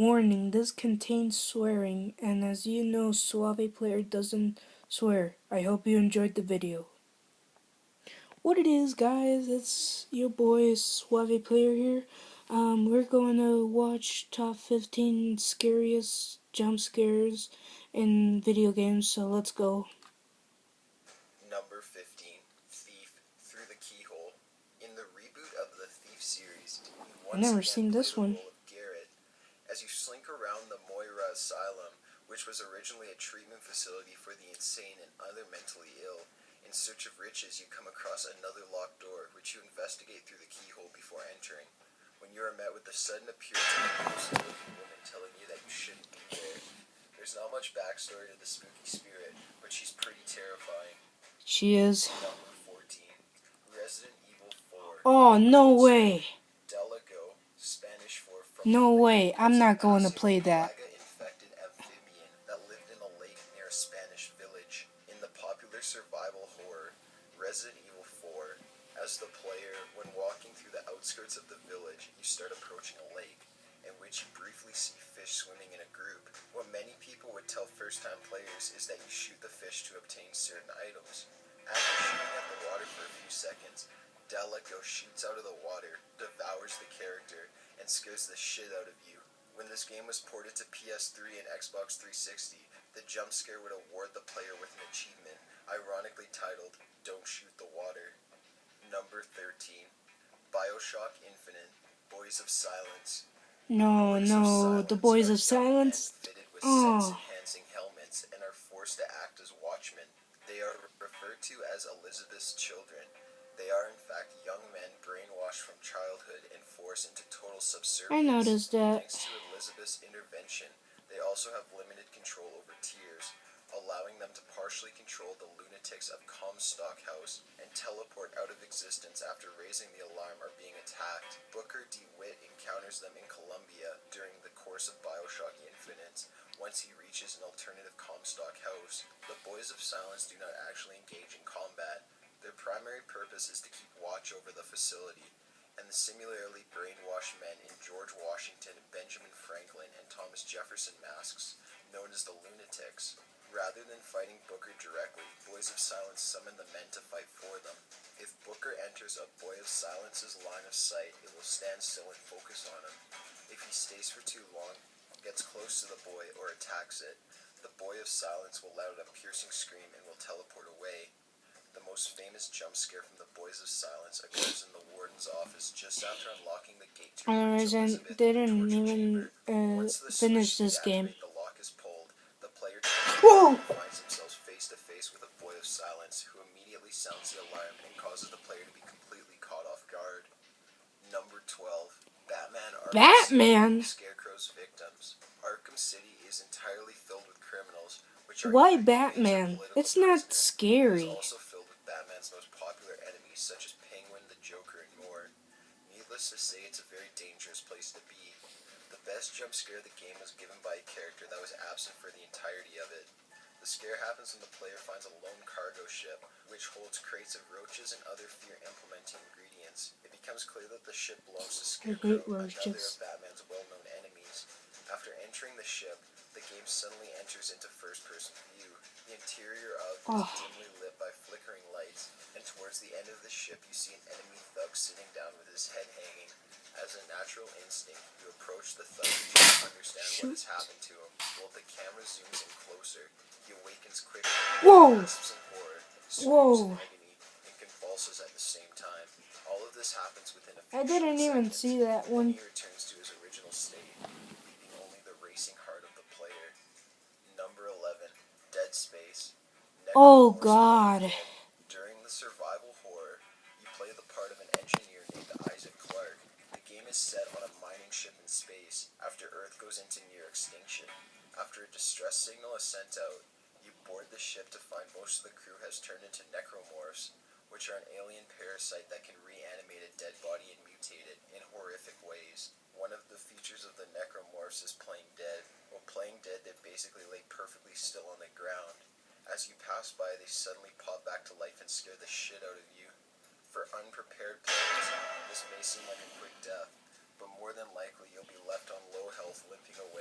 Warning, this contains swearing, and as you know, Suave Player doesn't swear. I hope you enjoyed the video. What it is, guys, it's your boy Suave Player here. We're going to watch top 15 scariest jump scares in video games, so let's go. Number 15, Thief Through the Keyhole. In the reboot of the Thief series, you I've once never again seen play this the one. role of Garrett as you slink around the Moira Asylum, which was originally a treatment facility for the insane and other mentally ill. In search of riches, you come across another locked door, which you investigate through the keyhole before entering. When you are met with the sudden appearance of a ghost-looking woman telling you that you shouldn't be there. There's not much backstory to the spooky spirit, but she's pretty terrifying. She is. Number 14, Resident Evil 4. Oh, no way. Delago, Spanish for from No the way. lake, I'm was a not going to massive play that. plaga-infected amphibian that lived in a lake near a Spanish village. In the popular survival horror Resident Evil 4, as the player, when walking through the outskirts of the village, you start approaching a lake, in which you briefly see fish swimming in a group. What many people would tell first-time players is that you shoot the fish to obtain certain items. After shooting at the water for a few seconds, Delago shoots out of the water, devours the character, and scares the shit out of you. When this game was ported to PS3 and Xbox 360, the jump scare would award the player with an achievement, ironically titled, Don't Shoot the Water. Number 13, BioShock Infinite, Boys of Silence. No, the Boys of Silence. Fitted with Oh, sense-enhancing helmets and are forced to act as watchmen. They are referred to as Elizabeth's children. They are in fact young men brainwashed from childhood and forced into total subservience. I noticed that. Thanks to Elizabeth's intervention, they also have limited control over tears, allowing them to partially control the lunatics of Comstock House and teleport out of existence after raising the alarm or being attacked. Booker DeWitt encounters them in Colombia during the course of BioShock Infinite. Once he reaches an alternative Comstock House, the Boys of Silence do not actually engage in combat. Their primary purpose is to keep watch over the facility, and the similarly brainwashed men in George Washington, Benjamin Franklin, and Thomas Jefferson masks, known as the lunatics. Rather than fighting Booker directly, Boys of Silence summon the men to fight for them. If Booker enters a Boy of Silence's line of sight, it will stand still and focus on him. If he stays for too long, gets close to the boy, or attacks it, the Boy of Silence will let out a piercing scream and will teleport away. The most famous jump scare from the Boys of Silence occurs in the warden's office just after unlocking the gate to reach Elizabeth didn't torture even chamber. Once the finish switch to this game. deactivate the lock is pulled, the player Whoa! finds themselves face to face with a Boy of Silence who immediately sounds the alarm and causes the player to be completely caught off guard. Number 12, Batman Arkham City, Scarecrow's victims. Arkham City is entirely filled with criminals, which are Why either Batman? It's not scary. it is also filled with Batman's most popular enemies, such as Penguin, the Joker, and more. Needless to say, it's a very dangerous place to be. The best jump scare of the game was given by a character that was absent for the entirety of it. The scare happens when the player finds a lone cargo ship, which holds crates of roaches and other fear-implementing ingredients. It becomes clear that the ship belongs to Scarecrow, another of Batman's well-known enemies. After entering the ship, the game suddenly enters into first-person view. The interior of it is dimly lit by flickering lights, and towards the end of the ship you see an enemy thug sitting down with his head hanging. As a natural instinct, you approach the thug to try to understand what has happened to him. While the camera zooms in closer, he awakens quickly, gasps in horror, screams in agony, and convulses at the same time. All of this happens within a few I didn't even seconds, see that one. and he returns to his original state, leaving only the racing heart of the player. Number 11, Dead Space. Oh God. During the survival horror, you play the part of an engineer named Isaac Clarke. The game is set on a mining ship in space after Earth goes into near extinction. After a distress signal is sent out, you board the ship to find most of the crew has turned into necromorphs, which are an alien parasite that can reanimate a dead body and mutate it in horrific ways. One of the features of the necromorphs is playing dead. While playing dead, they basically lay perfectly still on the ground. As you pass by, they suddenly pop back to life and scare the shit out of you. For unprepared players, this may seem like a quick death, but more than likely you'll be left on low health limping away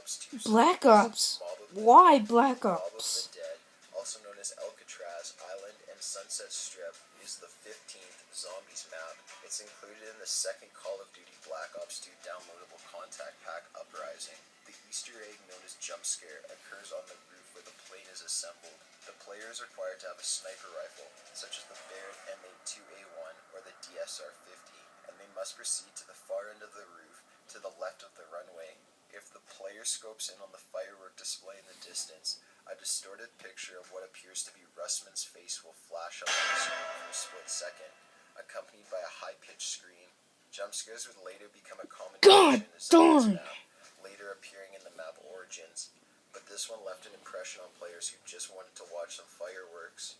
Ops 2 Black series, Ops? Why Black Mob of the Ops? Dead, also known as Alcatraz Island and Sunset Strip, is the 15th Zombies map. It's included in the second Call of Duty Black Ops 2 downloadable contact pack Uprising. The Easter egg known as Jumpscare occurs on the roof where the plane is assembled. The player is required to have a sniper rifle, such as the Barrett M82A1 or the DSR-50, and they must proceed to the far end of the roof, to the left of the runway. If the player scopes in on the firework display in the distance, a distorted picture of what appears to be Russman's face will flash up on the screen for a split second, accompanied by a high-pitched scream. Jump scares would later become a common God feature in the Zombies darn! map, later appearing in the map Origins, but this one left an impression on players who just wanted to watch some fireworks.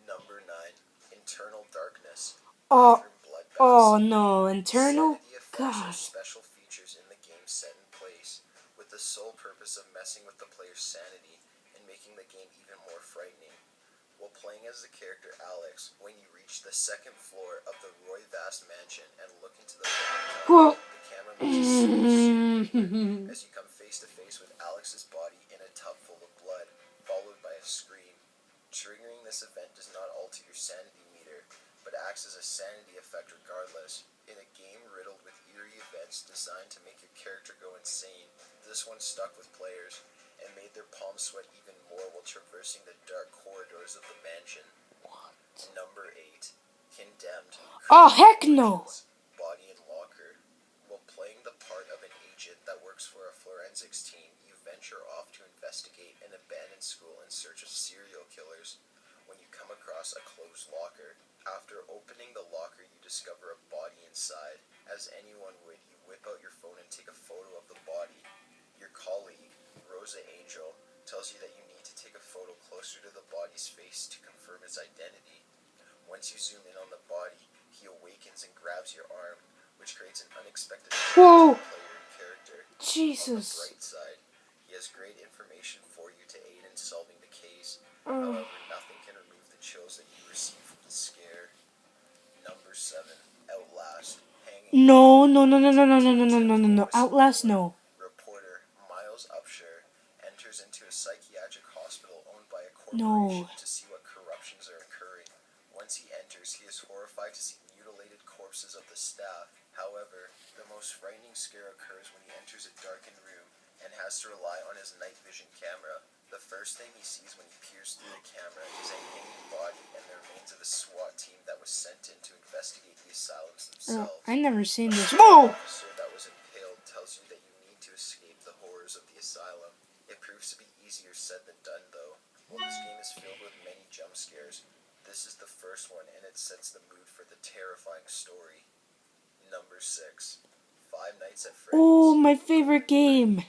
Number 9. Internal Darkness. Oh, Bathroom oh Bloodbaths. no, Internal? Sanity effects are God. special features in the game set in place, with the sole purpose of messing with the player's sanity and making the game even more frightening. While playing as the character Alex, when you reach the second floor of the Roy Vast mansion and look into the Whoa. bathtub, the camera moves a single scene as you come face to face with Alex's body in a tub full of blood, followed by a scream. Triggering this event does not alter your sanity meter, but acts as a sanity effect regardless. In a game riddled with eerie events designed to make your character go insane, this one stuck with players and made their palms sweat even more while traversing the dark corridors of the mansion. Number 8. Condemned. Oh, heck no! Origins, Body and Locker. While playing the part of an agent that works for a forensics team, you venture off to investigate an abandoned school in search of serial killers. When you come across a closed locker, after opening the locker you discover a body inside. As anyone would, you whip out your phone and take a photo of the body. Your colleague, Rosa Angel, tells you that you need to take a photo closer to the body's face to confirm its identity. Once you zoom in on the body, he awakens and grabs your arm, which creates an unexpected Whoa! player and character. On the Jesus. bright side, he has great information for you to aid in solving the case. Oh. However, nothing can remove the chills that you receive from the scare. Number 7. Outlast. Hanging. No, no, no, no, no, no, no, no, no, no, no, no. Outlast, no. Reporter Miles Upshur enters into a psychiatric hospital owned by a No. corporation to see what corruptions are occurring. Once he enters, he is horrified to see mutilated corpses of the staff. However, the most frightening scare occurs when he enters a darkened room and has to rely on his night vision camera. The first thing he sees when he peers through the camera is a hanging body and the remains of a SWAT team that was sent in to investigate the asylums themselves. I never seen this. The Whoa! officer that was impaled tells you that you need to escape the horrors of the asylum. It proves to be easier said than done, though. While this game is filled with many jump scares, this is the first one and it sets the mood for the terrifying story. Number 6. Five Nights at Freddy's. Oh, my favorite game.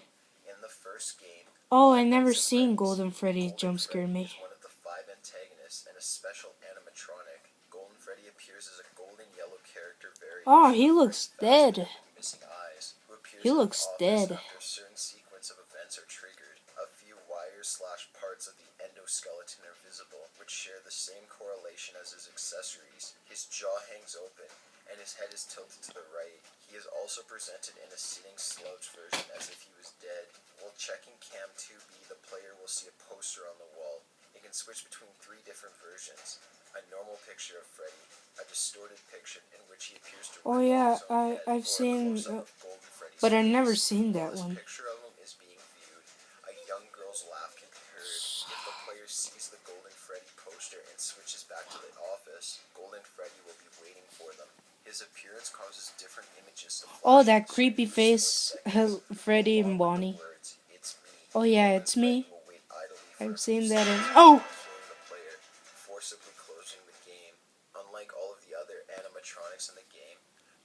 In the first game, Oh, I Five never Nights at seen Freddy's, Golden Freddy Golden jump scare Freddy me. is one of the 5 antagonists and a special animatronic. Golden Freddy appears as a golden yellow character variant. Oh, he looks dead. Missing eyes, who appears He in looks the office dead. after a certain sequence of events are triggered. A few wires/parts of the endoskeleton are visible, which share the same correlation as his accessories. His jaw hangs open, and his head is tilted to the right. He is also presented in a sitting slouch version as if he was dead. While checking Cam 2B, the player will see a poster on the wall. It can switch between 3 different versions. A normal picture of Freddy, a distorted picture in which he appears to Oh rip yeah, off his own head, I've or seen, a close-up of Golden Freddy's but I've never face. seen While that this one. picture of him is being viewed, a young girl's laugh can be heard. If the player sees the Golden Freddy poster and switches back to the office, Golden Freddy will be waiting for them. His appearance causes different images to flash Oh, on that the screen creepy for split face, seconds. Freddy and Along with Bonnie. the words, "It's me," Oh yeah, Golden it's Freddy me. will wait idly for I've a few seen that in. seconds Oh! before killing the player, forcibly closing the game. Unlike all of the other animatronics in the game,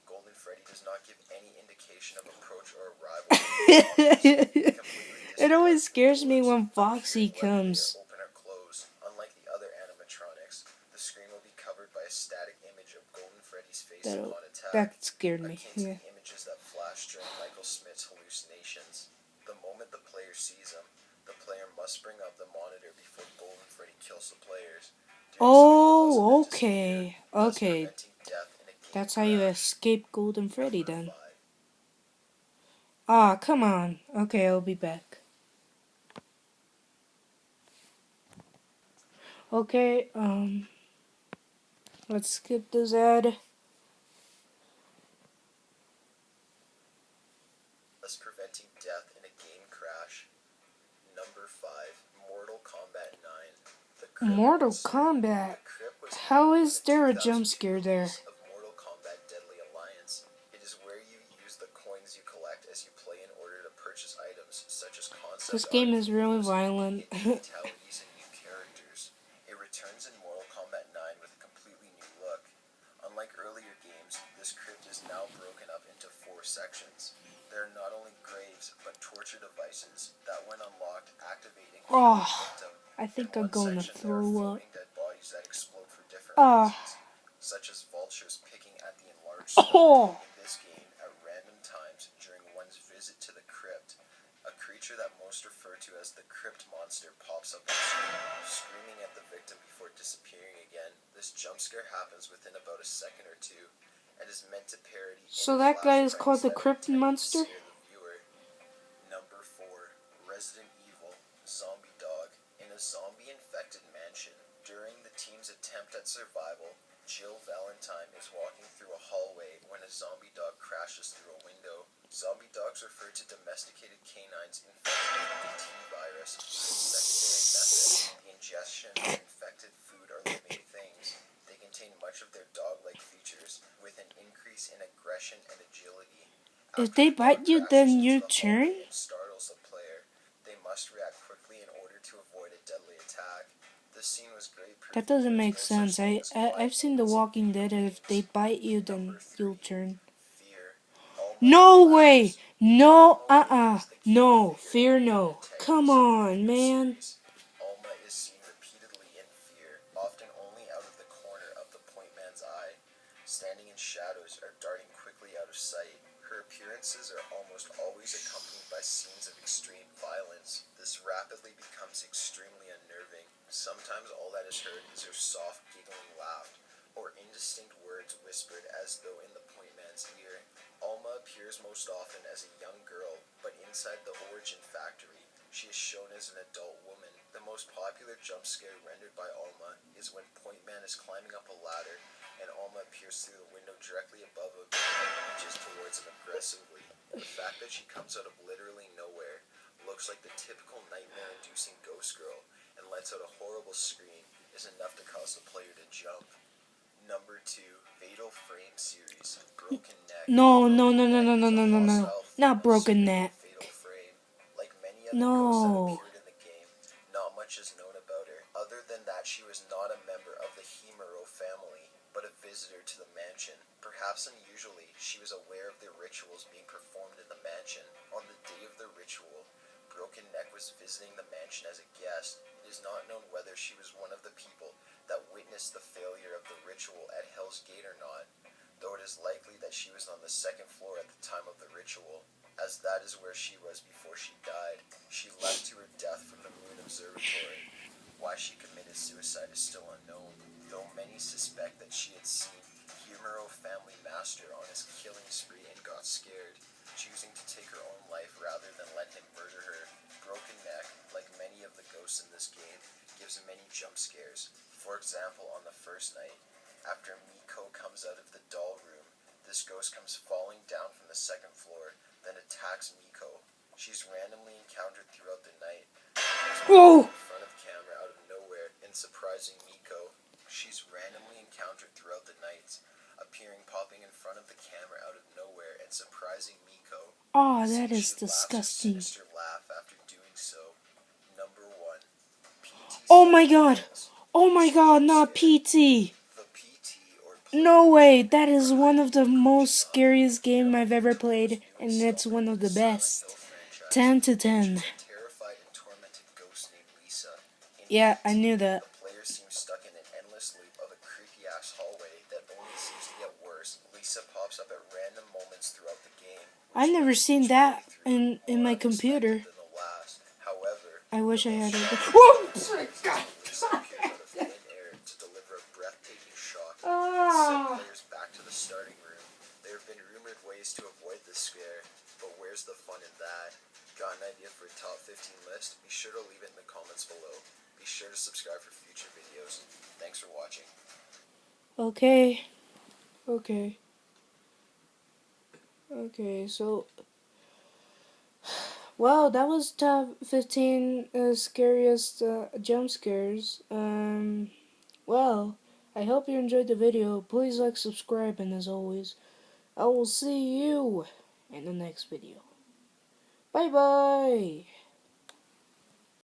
Golden Freddy does not give any indication of approach or arrival. It always scares me when Foxy comes. Open or close. Unlike the other animatronics, the screen will be covered by a static image of Golden Freddy's face upon attack. That scared me. Akin to Yeah. the images that flash during Michael Smith's hallucinations. The moment the player sees him, the player must bring up the monitor before Golden Freddy kills the players. Oh, okay. Okay. That's how you escape Golden Freddy then. Ah, come on. Okay, I'll be back. Okay, let's skip this ad. Thus preventing death in a game crash. Number 5, Mortal Kombat 9. The Crypt Mortal Monster. Kombat. The Crypt was How included in is the there a 2002 jump scare there? release of Mortal Kombat Deadly Alliance. It is where you use the coins you collect as you play in order to purchase items such as This concept art game is really videos, violent. hidden fatalities, and new characters. It returns in Mortal Kombat 9 with a completely new look. Unlike earlier games, this crypt is now broken up into 4 sections. There are not only graves, but torture devices that, when unlocked, activate and kill Oh, the victim. I In think I'm one going to section, there are throw up. floating dead bodies that explode for different Ah. reasons, such as vultures picking at the enlarged skull. Oh. In this game, at random times during one's visit to the crypt, a creature that most refer to as the Crypt Monster pops up on screen, screaming at the victim before disappearing again. This jump scare happens within about a second or two, and is meant to parody So any that guy is flashbangs called the that are Crypt intended to Monster? scare the viewer. Number 4, Resident Evil Zombie Dog. In a zombie-infected mansion, during the team's attempt at survival, Jill Valentine is walking through a hallway when a zombie dog crashes through a window. Zombie dogs refer to domesticated canines infected with the T virus through its secondary method, the ingestion of infected food or living things. They contain much of their dog-like features, with an increase in aggression and agility. If After they the dog bite you, crashes then you into the turn? hallway and startles the player, they must react quickly in order to avoid a deadly attack. This scene was great proof That doesn't there is make no such sense. thing as quiet I've seen The moments in Walking video Dead, and if they games. bite you, then Number 3, you'll turn. Fear. Alma No and way! Ladders. No, Alma is the key no, figure fear in the no. Come antagonist of the on, Fear man. series. Alma is seen repeatedly in Fear, often only out of the corner of the point man's eye, standing in shadows or darting quickly out of sight. Her appearances are almost always accompanied by scenes of extreme violence. This rapidly becomes extremely unnerving. Sometimes all that is heard is her soft, giggling laugh, or indistinct words whispered as though in the point man's ear. Alma appears most often as a young girl, but inside the origin factory, she is shown as an adult woman. The most popular jump scare rendered by Alma is when Point Man is climbing up a ladder, and Alma appears through the window directly above him and reaches towards him aggressively. The fact that she comes out of literally nowhere, looks like the typical nightmare-inducing ghost girl, and lets out a horrible scream is enough to cause the player to jump. Number 2, Fatal Frame series, Broken Neck. No, no, Broken no, no, Neck no, no, is a no, no, no. hostile Not female Broken spirit in Neck. Fatal Frame. Like many other ghosts that No. appeared in the game, not much is known about her, other than that she was not a member of the Himuro family, but a visitor to the mansion. Perhaps unusually, she was aware of the rituals being performed in the mansion. On the day of the ritual, Broken Neck was visiting the mansion as a guest. It is not known whether she was one of the people that witnessed the failure of the ritual at Hell's Gate or not, though it is likely that she was on the second floor at the time of the ritual, as that is where she was before she died. She left to her death from the Moon Observatory. Why she committed suicide is still unknown, though many suspect that she had seen Himuro family master on his killing spree and got scared, choosing to take her own life rather than let him murder her. Broken Neck, like many of the ghosts in this game, gives many jump scares. For example, on the first night, after Miko comes out of the doll room, this ghost comes falling down from the second floor, then attacks Miko. She's randomly encountered throughout the night, Oh! in front of camera out of nowhere and surprising Miko. She's randomly encountered throughout the nights, appearing popping in front of the camera out of nowhere and surprising Miko. Oh, Seeing that is she laughs her disgusting. sinister laugh after doing so. Number 1, PT Oh my god! Walls. Oh my god, not PT! The PT, or No Playable way, Training that is one of behind the the most inclusion of scariest game I've ever Nintendo's played, new and it's one installment of in the the Silent Hill best. franchise, 10 to 10. features a terrified and tormented ghost named Lisa. In Yeah, I PT, knew that. the player seems stuck in an endless loop of a creepy-ass hallway that only seems to get worse. Lisa pops up at random moments throughout the game, I've which never makes seen each that playthrough in more my unexpected computer. than the last. However, I wish the I had most it. shocking Whoa! jump scene is when Lisa appears out of thin air to deliver a breathtaking shock and send Ah! players back to the starting room. There have been rumored ways to avoid this scare. But where's the fun in that? Got an idea for a top 15 list? Be sure to leave it in the comments below. Be sure to subscribe for future videos. Thanks for watching. Okay. Okay, so wow, that was top 15 scariest jump scares. Well, I hope you enjoyed the video. Please like, subscribe, and as always, I will see you in the next video. Bye bye!